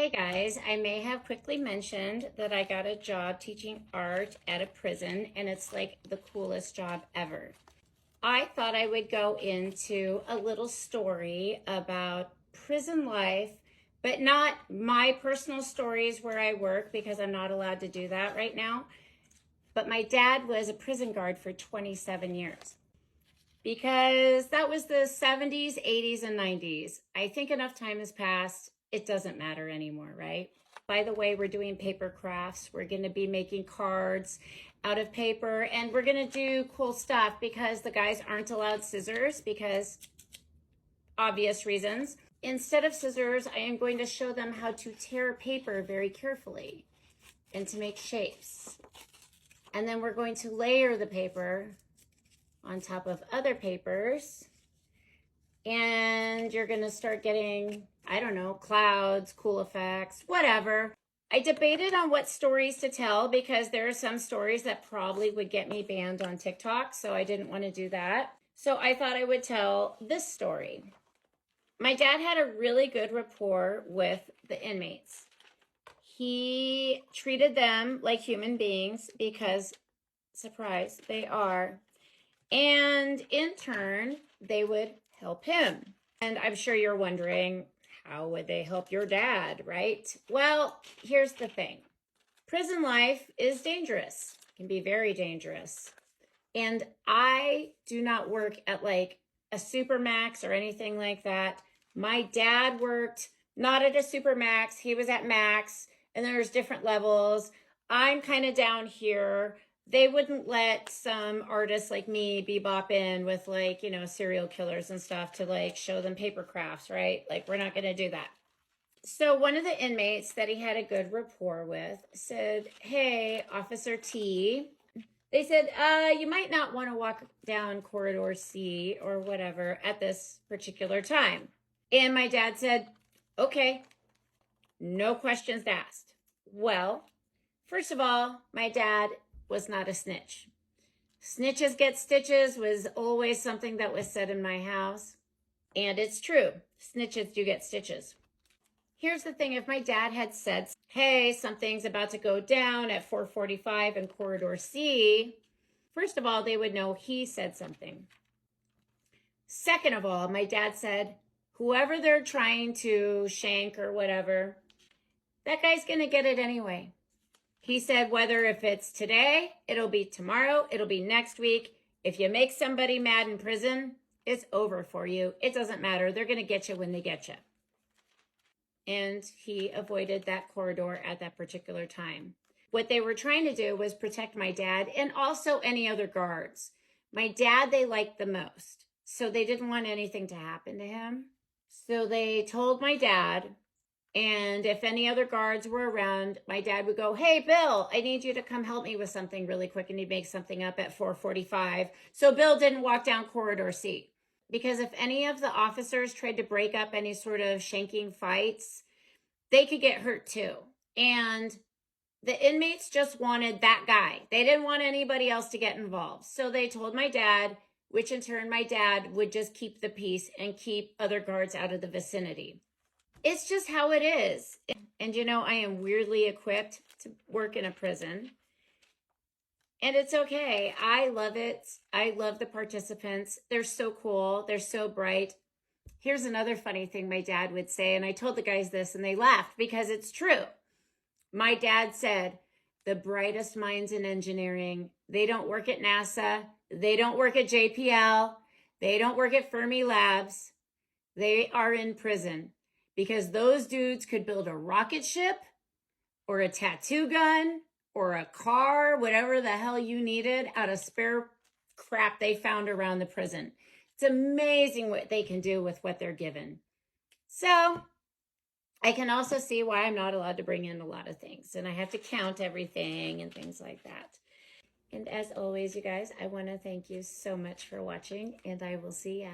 Hey guys, I may have quickly mentioned that I got a job teaching art at a prison, and it's like the coolest job ever. I thought I would go into a little story about prison life, but not my personal stories where I work because I'm not allowed to do that right now. But my dad was a prison guard for 27 years because that was the 70s, 80s, and 90s. I think enough time has passed. It doesn't matter anymore, right? By the way, we're doing paper crafts. We're going to be making cards out of paper, and we're going to do cool stuff because the guys aren't allowed scissors because obvious reasons. Instead of scissors, I am going to show them how to tear paper very carefully and to make shapes. And then we're going to layer the paper on top of other papers, and you're gonna start getting, I don't know, clouds, cool effects, whatever. I debated on what stories to tell because there are some stories that probably would get me banned on TikTok, so I didn't want to do that. So I thought I would tell this story. My dad had a really good rapport with the inmates. He treated them like human beings because, surprise, they are. And in turn, they would help him. And I'm sure you're wondering, how would they help your dad, right? Well, here's the thing. Prison life is dangerous. It can be very dangerous. And I do not work at like a Supermax or anything like that. My dad worked not at a Supermax. He was at Max, and there's different levels. I'm kind of down here. They wouldn't let some artists like me bebop in with like, you know, serial killers and stuff to like show them paper crafts, right? Like, we're not going to do that. So one of the inmates that he had a good rapport with said, "Hey, Officer T." They said, you might not want to walk down corridor C or whatever at this particular time. And my dad said, okay, no questions asked. Well, first of all, my dad was not a snitch. Snitches get stitches was always something that was said in my house. And it's true. Snitches do get stitches. Here's the thing. If my dad had said, hey, something's about to go down at 4:45 in corridor C, first of all, they would know he said something. Second of all, my dad said, whoever they're trying to shank or whatever, that guy's going to get it anyway. He said, whether if it's today, it'll be tomorrow, it'll be next week. If you make somebody mad in prison, it's over for you. It doesn't matter. They're going to get you when they get you. And he avoided that corridor at that particular time. What they were trying to do was protect my dad and also any other guards. My dad, they liked the most. So they didn't want anything to happen to him. So they told my dad, and if any other guards were around, my dad would go, hey, Bill, I need you to come help me with something really quick. And he'd make something up at 4:45. So Bill didn't walk down corridor C. Because if any of the officers tried to break up any sort of shanking fights, they could get hurt too. And the inmates just wanted that guy. They didn't want anybody else to get involved. So they told my dad, which in turn my dad would just keep the peace and keep other guards out of the vicinity. It's just how it is. And you know, I am weirdly equipped to work in a prison. And it's okay. I love it. I love the participants. They're so cool. They're so bright. Here's another funny thing my dad would say, and I told the guys this and they laughed because it's true. My dad said, the brightest minds in engineering, they don't work at NASA. They don't work at JPL. They don't work at Fermi Labs. They are in prison. Because those dudes could build a rocket ship or a tattoo gun or a car, whatever the hell you needed, out of spare crap they found around the prison. It's amazing what they can do with what they're given. So I can also see why I'm not allowed to bring in a lot of things. And I have to count everything and things like that. And as always, you guys, I want to thank you so much for watching. And I will see ya.